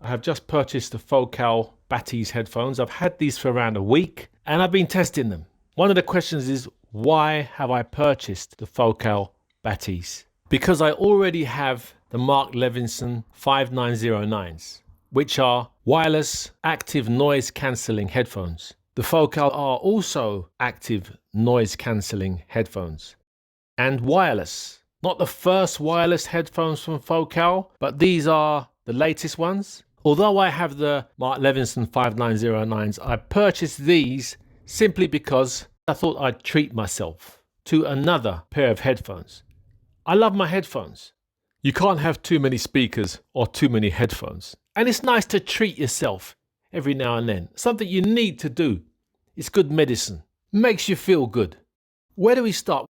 I have just purchased the Focal Bathys headphones. I've had these for around a week and I've been testing them. One of the questions is, why have I purchased the Focal Bathys? Because I already have the Mark Levinson 5909s, which are wireless active noise cancelling headphones. The Focal are also active noise cancelling headphones and wireless. Not the first wireless headphones from Focal, but these are the latest ones. Although I have the Mark Levinson 5909s, I purchased these simply because I thought I'd treat myself to another pair of headphones. I love my headphones. You can't have too many speakers or too many headphones. And it's nice to treat yourself every now and then. Something you need to do. It's good medicine. Makes you feel good. Where do we start?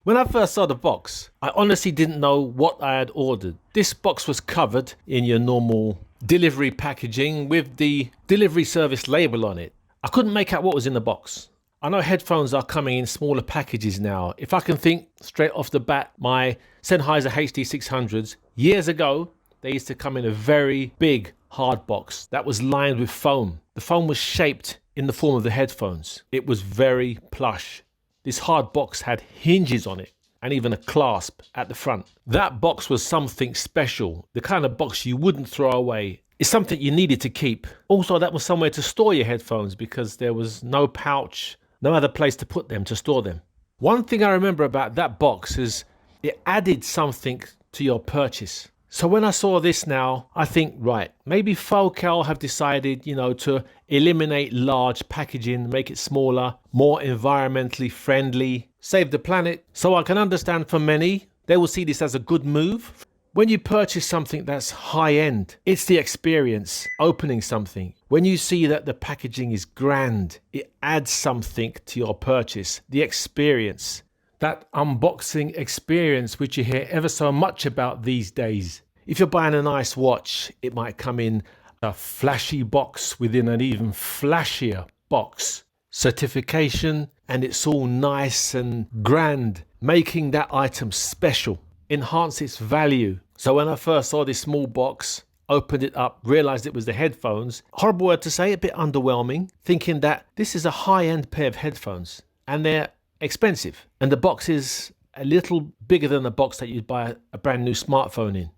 When I first saw the box, I honestly didn't know what I had ordered. This box was covered in your normal delivery packaging with the delivery service label on it. I couldn't make out what was in the box. I know headphones are coming in smaller packages now. If I can think straight off the bat, my Sennheiser HD600s, years ago, they used to come in a very big hard box that was lined with foam. The foam was shaped in the form of the headphones. It was very plush. This hard box had hinges on it and even a clasp at the front. That box was something special, the kind of box you wouldn't throw away. It's something you needed to keep. Also, that was somewhere to store your headphones because there was no pouch, no other place to put them, to store them. One thing I remember about that box is it added something to your purchase. So when I saw this now, I think, right, maybe Focal have decided, to eliminate large packaging, make it smaller, more environmentally friendly, save the planet. So I can understand for many, they will see this as a good move. When you purchase something that's high end, it's the experience, opening something. When you see that the packaging is grand, it adds something to your purchase, the experience. That unboxing experience which you hear ever so much about these days. If you're buying a nice watch, it might come in a flashy box within an even flashier box. Certification, and it's all nice and grand, making that item special, enhance its value. So when I first saw this small box, opened it up, realized it was the headphones, horrible word to say, a bit underwhelming, thinking that this is a high-end pair of headphones and they're expensive. And the box is a little bigger than the box that you'd buy a brand new smartphone in.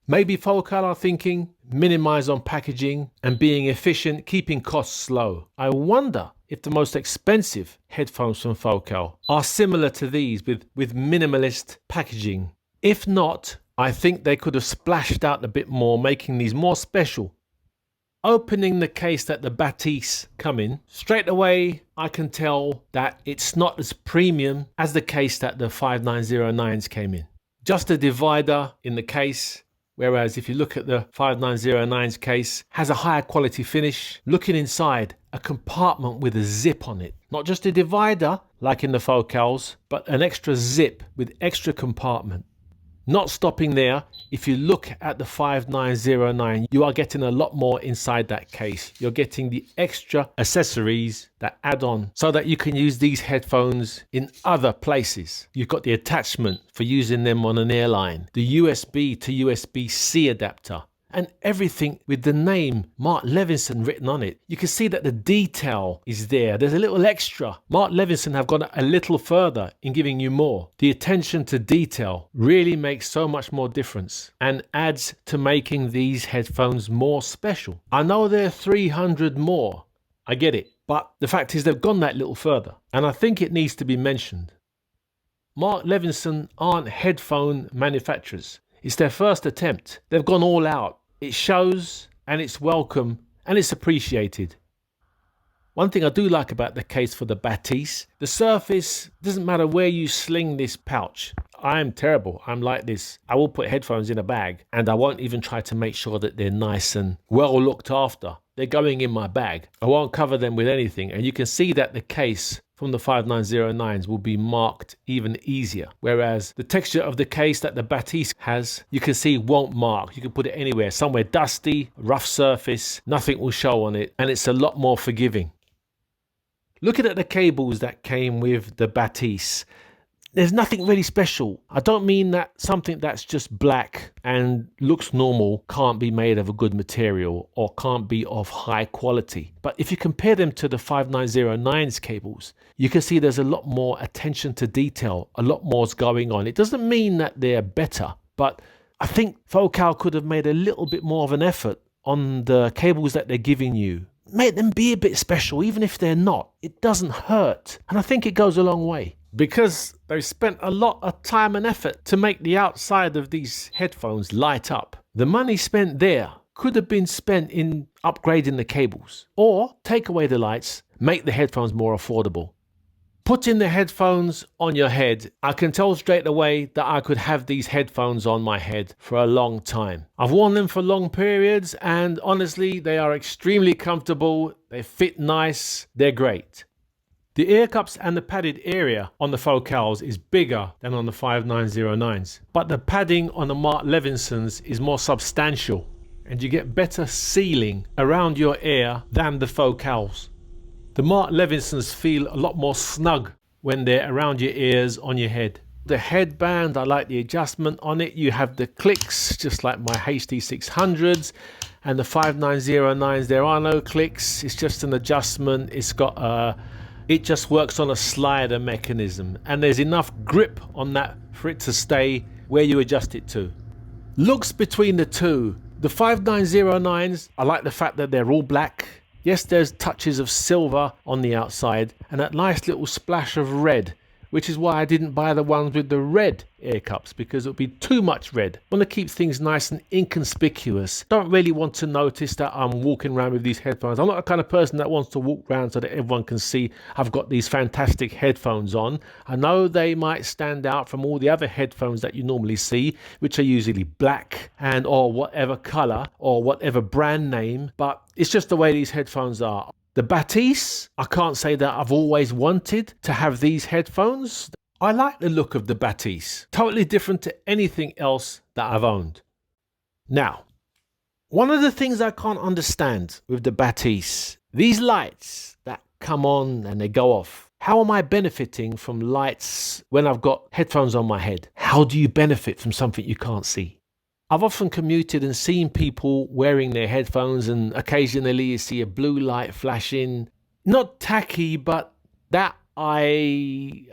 Maybe Focal are thinking minimize on packaging and being efficient, keeping costs low. I wonder if the most expensive headphones from Focal are similar to these with minimalist packaging. If not, I think they could have splashed out a bit more, making these more special. Opening the case that the Bathys come in, straight away I can tell that it's not as premium as the case that the 5909s came in. Just a divider in the case, whereas if you look at the 5909s case, has a higher quality finish. Looking inside, a compartment with a zip on it. Not just a divider like in the Focals, but an extra zip with extra compartment. Not stopping there, if you look at the 5909, you are getting a lot more inside that case. You're getting the extra accessories that add on so that you can use these headphones in other places. You've got the attachment for using them on an airline, the USB to USB-C adapter, and everything with the name Mark Levinson written on it. You can see that the detail is there. There's a little extra. Mark Levinson have gone a little further in giving you more. The attention to detail really makes so much more difference and adds to making these headphones more special. I know they're 300 more. I get it. But the fact is they've gone that little further. And I think it needs to be mentioned. Mark Levinson aren't headphone manufacturers. It's their first attempt. They've gone all out. It shows, and it's welcome, and it's appreciated. One thing I do like about the case for the Bathys, the surface, doesn't matter where you sling this pouch. I am terrible. I'm like this. I will put headphones in a bag, and I won't even try to make sure that they're nice and well looked after. They're going in my bag. I won't cover them with anything, and you can see that the case from the 5909s will be marked even easier. Whereas the texture of the case that the Bathys has, you can see won't mark. You can put it anywhere, somewhere dusty, rough surface, nothing will show on it, and it's a lot more forgiving. Looking at the cables that came with the Bathys, There's nothing really special. I don't mean that something that's just black and looks normal can't be made of a good material or can't be of high quality. But if you compare them to the 5909's cables, you can see there's a lot more attention to detail, a lot more's going on. It doesn't mean that they're better, but I think Focal could have made a little bit more of an effort on the cables that they're giving you. Make them be a bit special, even if they're not. It doesn't hurt. And I think it goes a long way. Because they've spent a lot of time and effort to make the outside of these headphones light up. The money spent there could have been spent in upgrading the cables. Or take away the lights, make the headphones more affordable. Putting the headphones on your head, I can tell straight away that I could have these headphones on my head for a long time. I've worn them for long periods and honestly, they are extremely comfortable. They fit nice. They're great. The ear cups and the padded area on the Focals is bigger than on the 5909s, but the padding on the Mark Levinsons is more substantial and you get better sealing around your ear than the Focals. The Mark Levinsons feel a lot more snug when they're around your ears, on your head. The headband, I like the adjustment on it. You have the clicks, just like my HD600s. And the 5909s, there are no clicks. It's just an adjustment. It just works on a slider mechanism. And there's enough grip on that for it to stay where you adjust it to. Looks between the two. The 5909s, I like the fact that they're all black. Yes, there's touches of silver on the outside and that nice little splash of red, which is why I didn't buy the ones with the red ear cups because it would be too much red. I want to keep things nice and inconspicuous. Don't really want to notice that I'm walking around with these headphones. I'm not the kind of person that wants to walk around so that everyone can see I've got these fantastic headphones on. I know they might stand out from all the other headphones that you normally see, which are usually black and or whatever color or whatever brand name, but it's just the way these headphones are. The Bathys, I can't say that I've always wanted to have these headphones. I like the look of the Bathys. Totally different to anything else that I've owned. Now, one of the things I can't understand with the Bathys, these lights that come on and they go off. How am I benefiting from lights when I've got headphones on my head? How do you benefit from something you can't see? I've often commuted and seen people wearing their headphones and occasionally you see a blue light flashing. Not tacky, but that I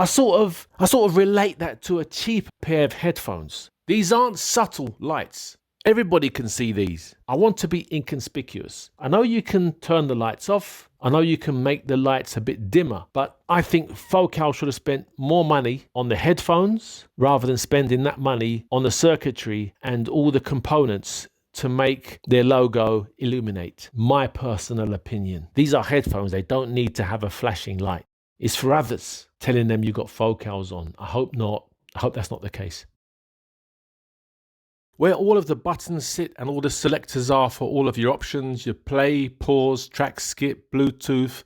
sort of relate that to a cheap pair of headphones. These aren't subtle lights. Everybody can see these. I want to be inconspicuous. I know you can turn the lights off. I know you can make the lights a bit dimmer, but I think Focal should have spent more money on the headphones rather than spending that money on the circuitry and all the components to make their logo illuminate. My personal opinion. These are headphones. They don't need to have a flashing light. It's for others telling them you got Focals on. I hope not. I hope that's not the case. Where all of the buttons sit and all the selectors are for all of your options, your play, pause, track, skip, Bluetooth,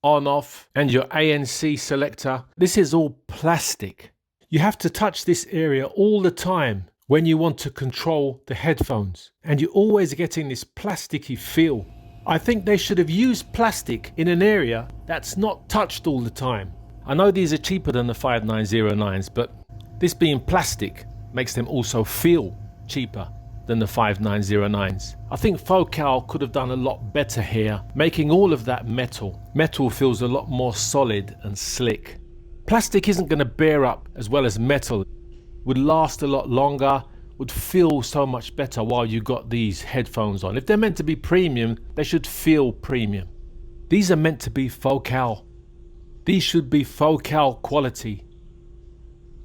on, off, and your ANC selector. This is all plastic. You have to touch this area all the time when you want to control the headphones. And you're always getting this plasticky feel. I think they should have used plastic in an area that's not touched all the time. I know these are cheaper than the 5909s, but this being plastic makes them also feel cheaper than the 5909s. I think Focal could have done a lot better here, making all of that metal. Metal feels a lot more solid and slick. Plastic isn't going to bear up as well as metal. Would last a lot longer, would feel so much better while you got these headphones on. If they're meant to be premium, they should feel premium. These are meant to be Focal. These should be Focal quality.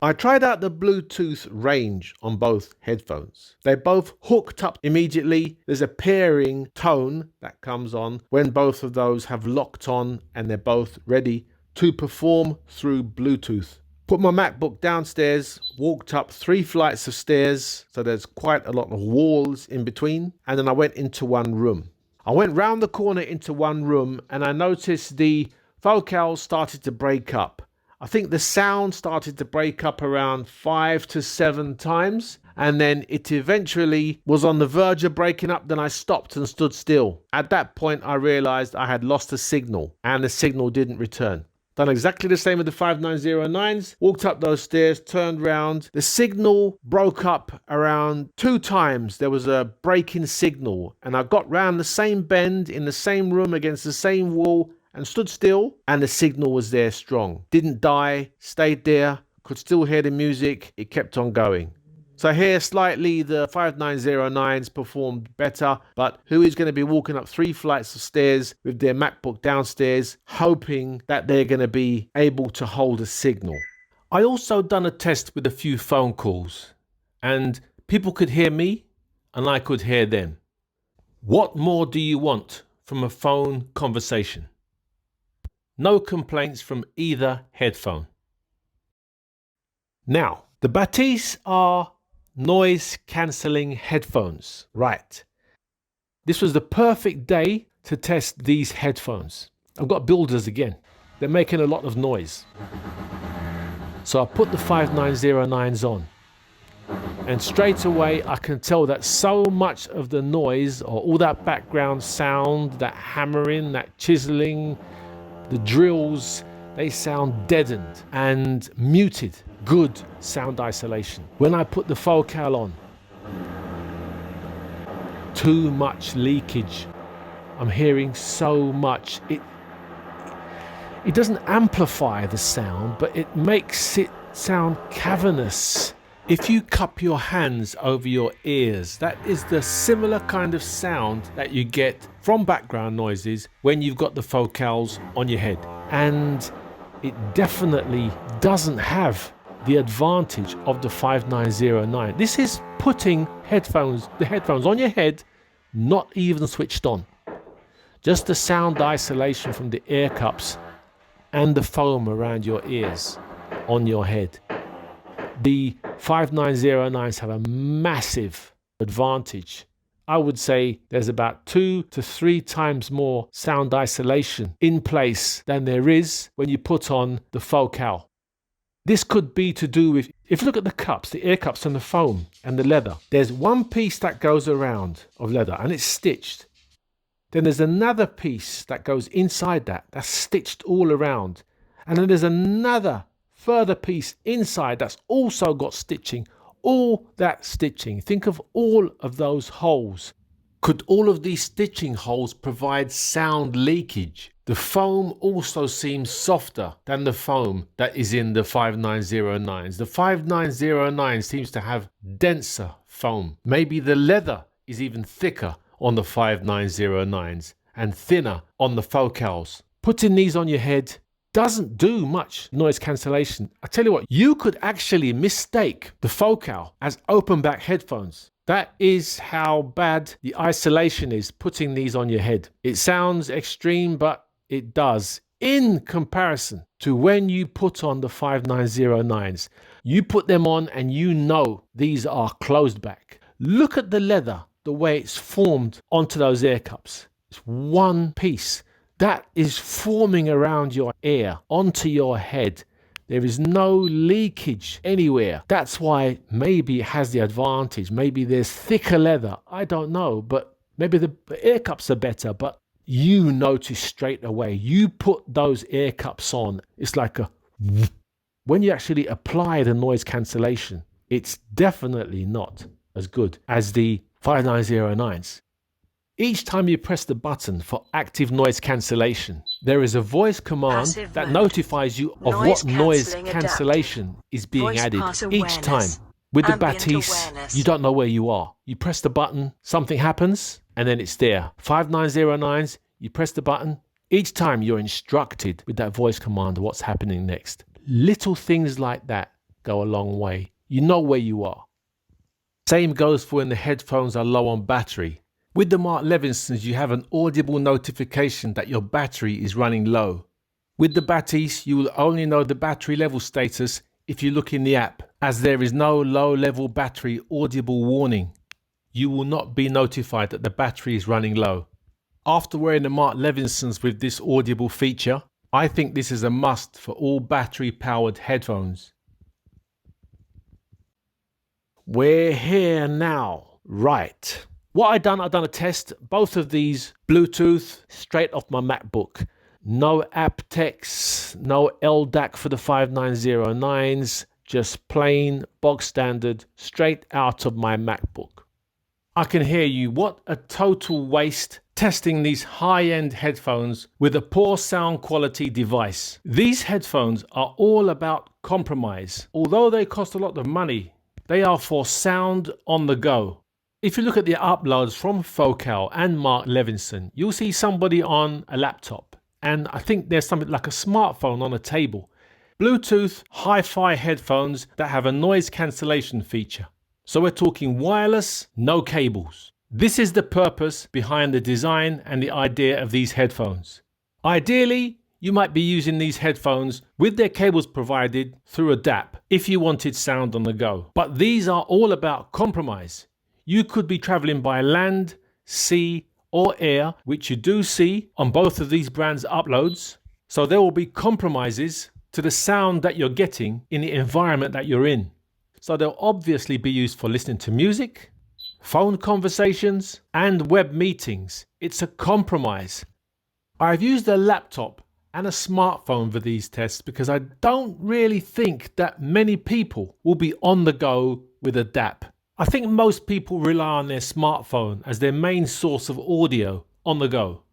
I tried out the Bluetooth range on both headphones. They both hooked up immediately. There's a pairing tone that comes on when both of those have locked on and they're both ready to perform through Bluetooth. Put my MacBook downstairs, walked up 3 flights of stairs, so there's quite a lot of walls in between, and then I went into one room. I went round the corner into one room and I noticed the Focals started to break up. I think the sound started to break up around 5 to 7 times, and then it eventually was on the verge of breaking up. Then I stopped and stood still. At that point, I realized I had lost a signal and the signal didn't return. Done exactly the same with the 5909s. Walked up those stairs, turned round. The signal broke up around 2 times. There was a break in signal. And I got round the same bend in the same room against the same wall and stood still. And the signal was there strong. Didn't die, stayed there, could still hear the music. It kept on going. So here slightly the 5909s performed better, but who is going to be walking up 3 flights of stairs with their MacBook downstairs, hoping that they're going to be able to hold a signal? I also done a test with a few phone calls, and people could hear me and I could hear them. What more do you want from a phone conversation? No complaints from either headphone. Now, the Bathys are noise cancelling headphones, right? This was the perfect day to test these headphones. I've got builders again. They're making a lot of noise. So I put the 5909s on. And straight away I can tell that so much of the noise, or all that background sound, that hammering, that chiseling, the drills, they sound deadened and muted. Good sound isolation. When I put the focal on, too much leakage. I'm hearing so much. It doesn't amplify the sound, but it makes it sound cavernous. If you cup your hands over your ears, that is the similar kind of sound that you get from background noises when you've got the focals on your head. And it definitely doesn't have the advantage of the 5909. This is putting the headphones on your head, not even switched on. Just the sound isolation from the ear cups and the foam around your ears on your head. The 5909s have a massive advantage. I would say there's about 2 to 3 times more sound isolation in place than there is when you put on the focal. This could be to do with, if you look at the cups, the ear cups and the foam and the leather, there's one piece that goes around of leather and it's stitched. Then there's another piece that goes inside that's stitched all around. And then there's another further piece inside that's also got stitching. All that stitching, think of all of those holes. Could all of these stitching holes provide sound leakage? The foam also seems softer than the foam that is in the 5909s. The 5909 seems to have denser foam. Maybe the leather is even thicker on the 5909s and thinner on the focals. Putting these on your head doesn't do much noise cancellation. I tell you what, you could actually mistake the focal as open back headphones. That is how bad the isolation is putting these on your head. It sounds extreme, but it does. In comparison to when you put on the 5909s, you put them on and you know these are closed back. Look at the leather, the way it's formed onto those ear cups. It's one piece. That is forming around your ear, onto your head. There is no leakage anywhere. That's why maybe it has the advantage. Maybe there's thicker leather. I don't know, but maybe the ear cups are better, but you notice straight away. You put those ear cups on, it's like a... When you actually apply the noise cancellation, it's definitely not as good as the 5909s. Each time you press the button for active noise cancellation, there is a voice command that notifies you of what noise cancellation is being added each time. With the Bathys, you don't know where you are. You press the button, something happens, and then it's there. 5909s, you press the button. Each time you're instructed with that voice command of what's happening next. Little things like that go a long way. You know where you are. Same goes for when the headphones are low on battery. With the Mark Levinsons, you have an audible notification that your battery is running low. With the Bathys, you will only know the battery level status if you look in the app, as there is no low-level battery audible warning. You will not be notified that the battery is running low. After wearing the Mark Levinsons with this audible feature, I think this is a must for all battery-powered headphones. We're here now. Right. What I've done a test, both of these Bluetooth straight off my MacBook. No aptX, no LDAC for the 5909s, just plain, bog standard, straight out of my MacBook. I can hear you. What a total waste testing these high-end headphones with a poor sound quality device. These headphones are all about compromise. Although they cost a lot of money, they are for sound on the go. If you look at the uploads from Focal and Mark Levinson, you'll see somebody on a laptop, and I think there's something like a smartphone on a table. Bluetooth hi-fi headphones that have a noise cancellation feature. So we're talking wireless, no cables. This is the purpose behind the design and the idea of these headphones. Ideally, you might be using these headphones with their cables provided through a DAP if you wanted sound on the go. But these are all about compromise. You could be traveling by land, sea, or air, which you do see on both of these brands' uploads. So there will be compromises to the sound that you're getting in the environment that you're in. So they'll obviously be used for listening to music, phone conversations, and web meetings. It's a compromise. I've used a laptop and a smartphone for these tests because I don't really think that many people will be on the go with a DAP. I think most people rely on their smartphone as their main source of audio on the go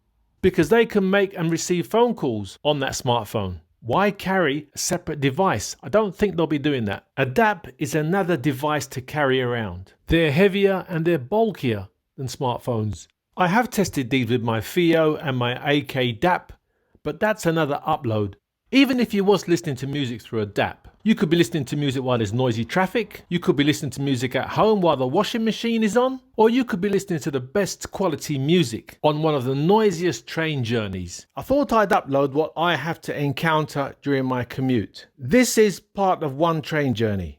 because they can make and receive phone calls on that smartphone. Why carry a separate device? I don't think they'll be doing that. A DAP is another device to carry around. They're heavier and they're bulkier than smartphones. I have tested these with my FIO and my AK DAP, but that's another upload. Even if you was listening to music through a DAP, you could be listening to music while there's noisy traffic, you could be listening to music at home while the washing machine is on, or you could be listening to the best quality music on one of the noisiest train journeys. I thought I'd upload what I have to encounter during my commute. This is part of one train journey.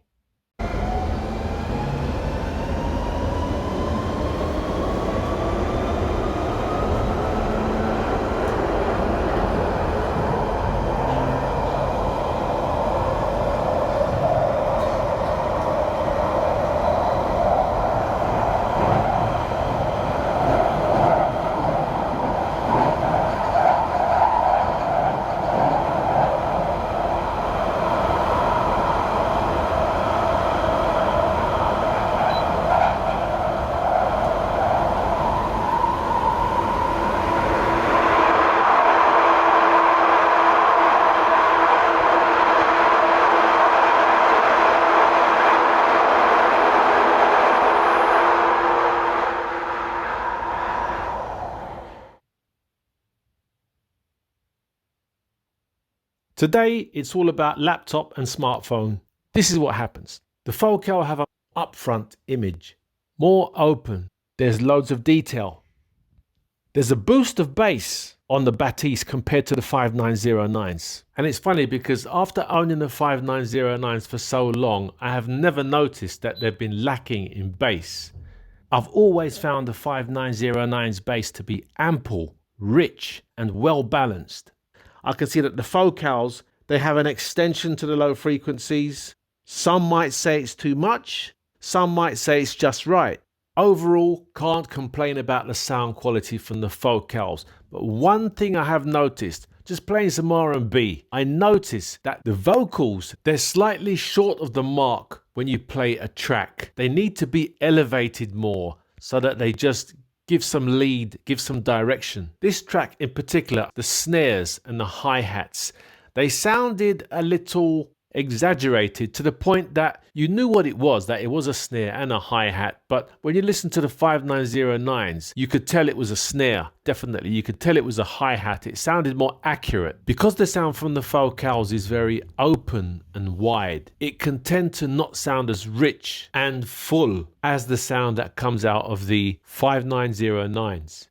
Today, it's all about laptop and smartphone. This is what happens. The Focal have an upfront image, more open. There's loads of detail. There's a boost of bass on the Bathys compared to the 5909s. And it's funny because after owning the 5909s for so long, I have never noticed that they've been lacking in bass. I've always found the 5909's bass to be ample, rich, and well balanced. I can see that the Focals, they have an extension to the low frequencies. Some might say it's too much. Some might say it's just right. Overall, can't complain about the sound quality from the Focals. But one thing I have noticed, just playing some R&B, I notice that the vocals, they're slightly short of the mark when you play a track. They need to be elevated more so that they just give some lead, give some direction. This track in particular, the snares and the hi-hats, they sounded a little exaggerated to the point that you knew what it was, that it was a snare and a hi-hat. But when you listen to the 5909s, you could tell it was a snare, definitely. You could tell it was a hi-hat. It sounded more accurate. Because the sound from the Focals is very open and wide, it can tend to not sound as rich and full as the sound that comes out of the 5909s.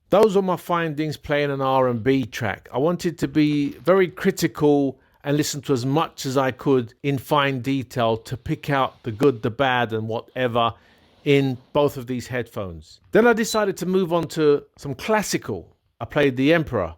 Those are my findings playing an R&B track. I wanted to be very critical and listen to as much as I could in fine detail to pick out the good, the bad, and whatever in both of these headphones. Then I decided to move on to some classical. I played the Emperor,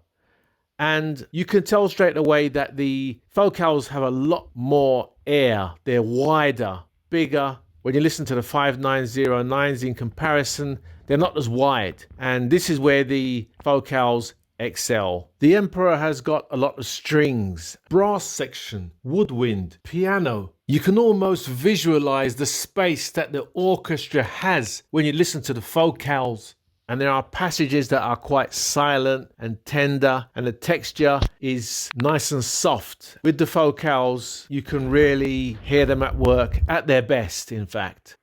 and you can tell straight away that the Focals have a lot more air. They're wider, bigger. When you listen to the 5909s in comparison, they're not as wide. And this is where the Focals XL. The Emperor has got a lot of strings, brass section, woodwind, piano. You can almost visualize the space that the orchestra has when you listen to the vocals. And there are passages that are quite silent and tender, and the texture is nice and soft. With the vocals, you can really hear them at work, at their best, in fact.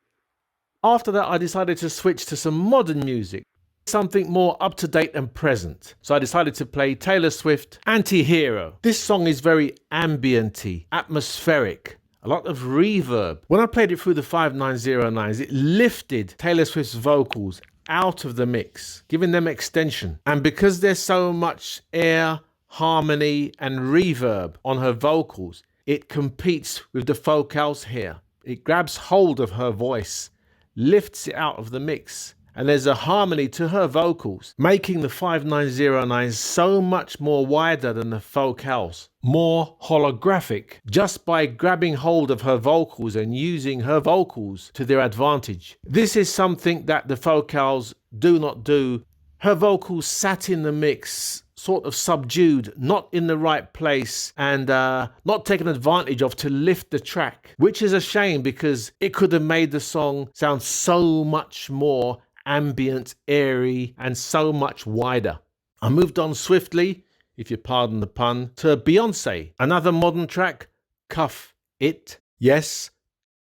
After that, I decided to switch to some modern music, something more up-to-date and present. So I decided to play Taylor Swift, Anti-Hero. This song is very ambient-y, atmospheric, a lot of reverb. When I played it through the 5909s, it lifted Taylor Swift's vocals out of the mix, giving them extension. And because there's so much air, harmony and reverb on her vocals, it competes with the vocals here. It grabs hold of her voice, lifts it out of the mix, and there's a harmony to her vocals, making the 5909s so much more wider than the vocals, more holographic, just by grabbing hold of her vocals and using her vocals to their advantage. This is something that the vocals do not do. Her vocals sat in the mix, sort of subdued, not in the right place, and not taken advantage of to lift the track, which is a shame because it could have made the song sound so much more ambient, airy, and so much wider. I moved on swiftly, if you pardon the pun, to Beyonce, another modern track, Cuff It. Yes,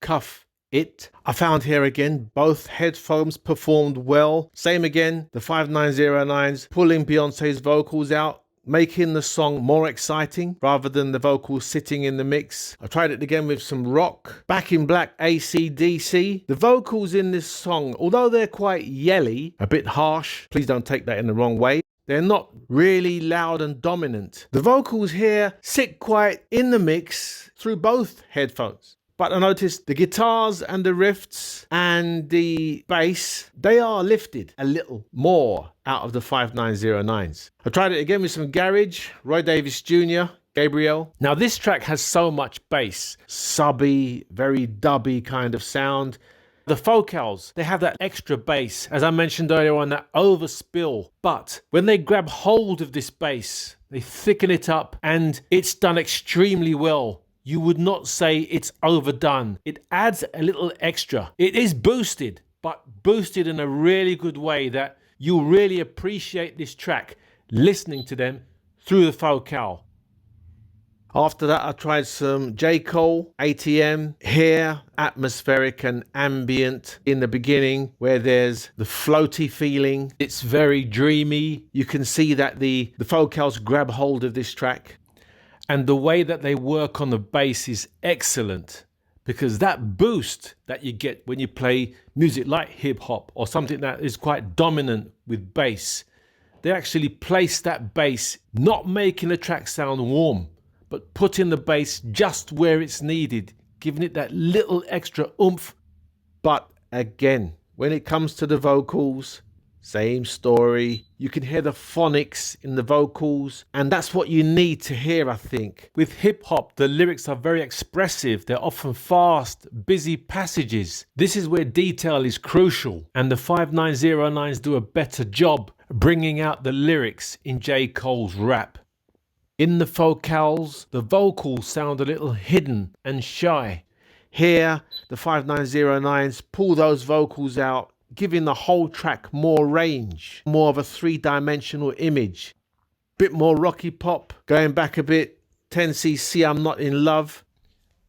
Cuff It. I found here again, both headphones performed well. Same again, the 5909s pulling Beyonce's vocals out, making the song more exciting rather than the vocals sitting in the mix. I tried it again with some rock. Back in Black, AC/DC. The vocals in this song, although they're quite yelly, a bit harsh, please don't take that in the wrong way, they're not really loud and dominant. The vocals here sit quite in the mix through both headphones. But I noticed the guitars and the riffs and the bass, they are lifted a little more out of the 5909s. I tried it again with some garage, Roy Davis Jr., Gabriel. Now this track has so much bass, subby, very dubby kind of sound. The vocals, they have that extra bass, as I mentioned earlier on, that overspill. But when they grab hold of this bass, they thicken it up and it's done extremely well. You would not say it's overdone. It adds a little extra. It is boosted, but boosted in a really good way that you'll really appreciate this track listening to them through the vocal. After that, I tried some J. Cole, ATM, here, atmospheric and ambient in the beginning where there's the floaty feeling. It's very dreamy. You can see that the vocals grab hold of this track. And the way that they work on the bass is excellent because that boost that you get when you play music like hip hop or something that is quite dominant with bass, they actually place that bass, not making the track sound warm, but putting the bass just where it's needed, giving it that little extra oomph. But again, when it comes to the vocals, same story. You can hear the phonics in the vocals, and that's what you need to hear, I think. With hip hop, the lyrics are very expressive. They're often fast, busy passages. This is where detail is crucial, and the 5909s do a better job bringing out the lyrics in J. Cole's rap. In the vocals sound a little hidden and shy. Here, the 5909s pull those vocals out, giving the whole track more range, more of a three-dimensional image. Bit more rocky pop, going back a bit, 10cc I'm Not In Love.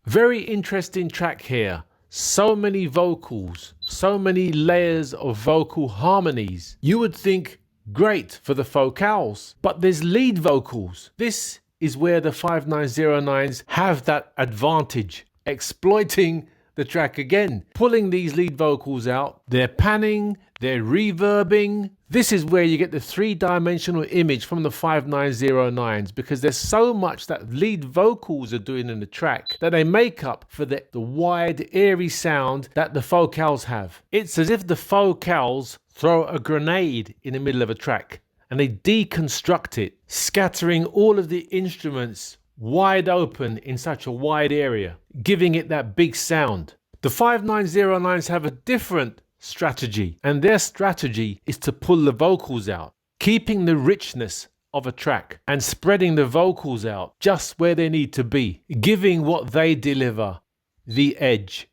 Very interesting track here. So many vocals, so many layers of vocal harmonies. You would think great for the vocals, but there's lead vocals. This is where the 5909s have that advantage, exploiting the track again, pulling these lead vocals out. They're panning, they're reverbing. This is where you get the three-dimensional image from the 5909s because there's so much that lead vocals are doing in the track that they make up for the wide, airy sound that the vocals have. It's as if the vocals throw a grenade in the middle of a track and they deconstruct it, scattering all of the instruments wide open in such a wide area, giving it that big sound. The 5909s have a different strategy, and their strategy is to pull the vocals out, keeping the richness of a track and spreading the vocals out just where they need to be, giving what they deliver the edge.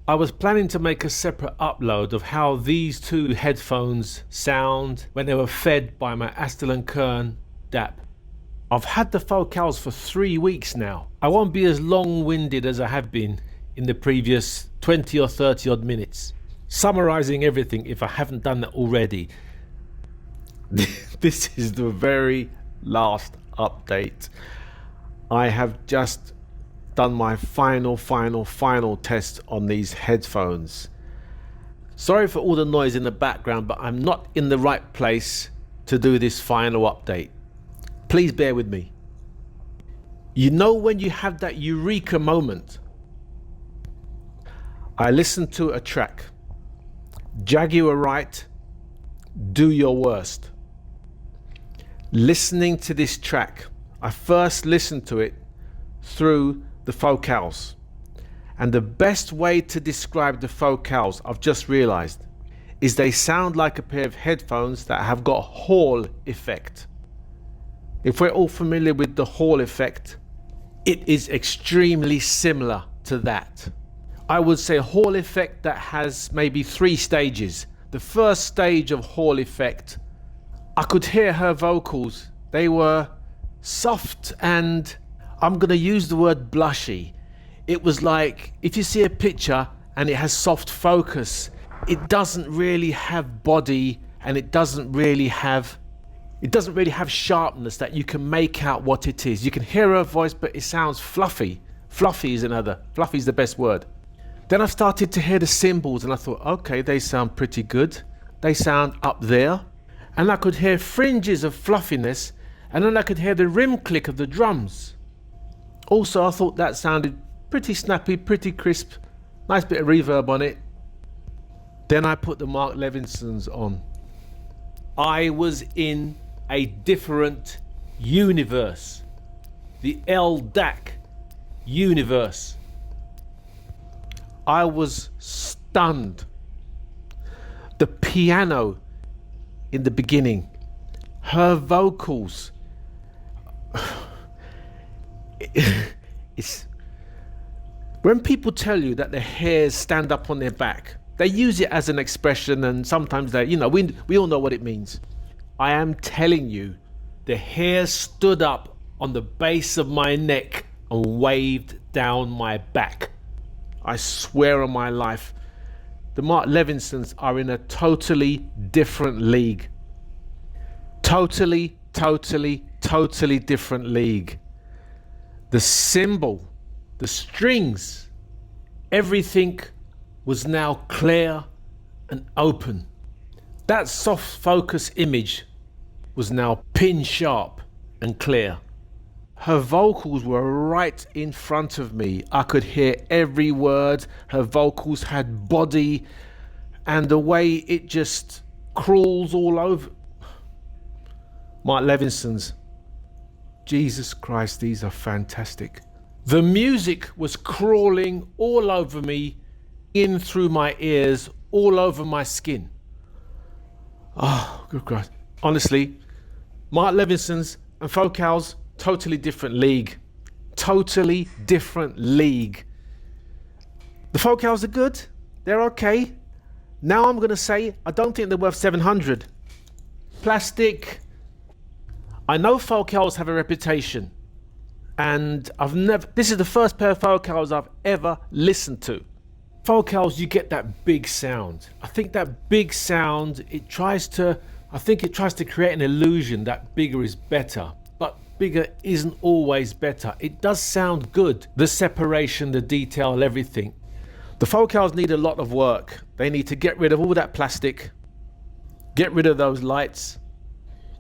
I was planning to make a separate upload of how these two headphones sound when they were fed by my Aston & Kern DAP. I've had the focals for 3 weeks now. I won't be as long-winded as I have been in the previous 20 or 30 odd minutes, summarizing everything if I haven't done that already. This is the very last update. I have just done my final test on these headphones. Sorry for all the noise in the background, but I'm not in the right place to do this final update. Please bear with me. You know when you have that eureka moment? I listened to a track, Jaguar Right, Do Your Worst. Listening to this track, I first listened to it through the focals, and the best way to describe the focals, I've just realized, is they sound like a pair of headphones that have got Hall effect. If we're all familiar with the Hall effect, it is extremely similar to that. I would say Hall effect that has maybe 3 stages. The first stage of Hall effect, I could hear her vocals. They were soft and I'm going to use the word blushy. It was like if you see a picture and it has soft focus, it doesn't really have body and it doesn't really have sharpness that you can make out what it is. You can hear her voice, but it sounds fluffy. Fluffy is the best word. Then I started to hear the cymbals and I thought, okay, they sound pretty good. They sound up there. And I could hear fringes of fluffiness, and then I could hear the rim click of the drums. Also, I thought that sounded pretty snappy, pretty crisp, nice bit of reverb on it. Then I put the Mark Levinsons on. I was in a different universe, the LDAC universe. I was stunned. The piano in the beginning, her vocals, it's when people tell you that their hairs stand up on their back, they use it as an expression, and sometimes they, we all know what it means. I am telling you, the hair stood up on the base of my neck and waved down my back. I swear on my life, the Mark Levinsons are in a totally different league. Totally different league. The cymbal, the strings, everything was now clear and open. That soft focus image was now pin sharp and clear. Her vocals were right in front of me. I could hear every word. Her vocals had body, and the way it just crawls all over. Mark Levinson's, Jesus Christ, these are fantastic. The music was crawling all over me, in through my ears, all over my skin. Oh, good Christ. Honestly, Mark Levinson's and focals, totally different league. Totally different league. The focals are good. They're okay. Now I'm going to say, I don't think they're worth 700. Plastic. I know focals have a reputation, and this is the first pair of focals I've ever listened to. Focals, you get that big sound. I think that big sound, it tries to create an illusion that bigger is better, but bigger isn't always better. It does sound good. The separation, the detail, everything. The focals need a lot of work. They need to get rid of all that plastic, get rid of those lights.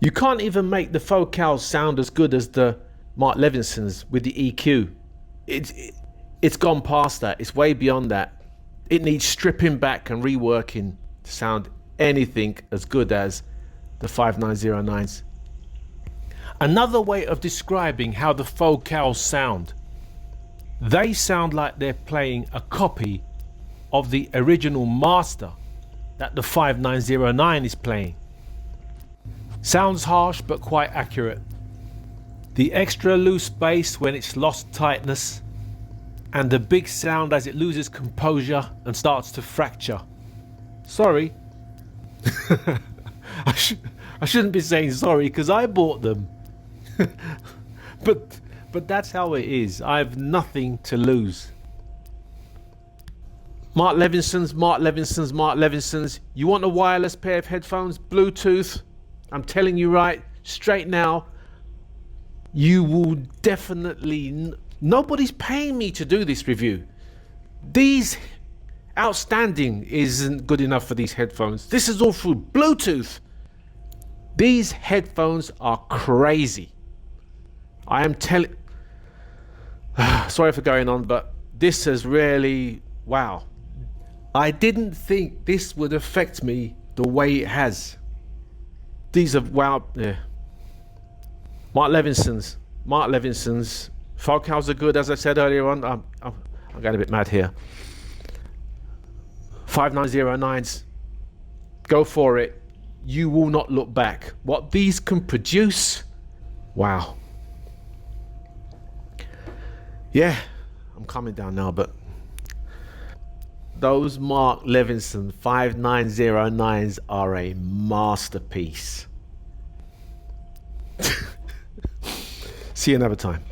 You can't even make the focals sound as good as the Mark Levinsons with the EQ. It's gone past that. It's way beyond that. It needs stripping back and reworking to sound anything as good as the 5909s. Another way of describing how the focals sound, they sound like they're playing a copy of the original master that the 5909 is playing. Sounds harsh, but quite accurate. The extra loose bass when it's lost tightness, and the big sound as it loses composure and starts to fracture. Sorry. I shouldn't be saying sorry because I bought them. But that's how it is. I have nothing to lose. Mark Levinson's. You want a wireless pair of headphones, Bluetooth? I'm telling you right, straight now, you will definitely... Nobody's paying me to do this review. These outstanding isn't good enough for these headphones. This is all through Bluetooth. These headphones are crazy. I am telling... Sorry for going on, but this has really... Wow. I didn't think this would affect me the way it has. These are... Wow. Yeah. Mark Levinson's. Focals are good, as I said earlier on. I'm getting a bit mad here. 5909s. Go for it. You will not look back. What these can produce... Wow. Yeah, I'm calming down now, but those Mark Levinson 5909s are a masterpiece. See you another time.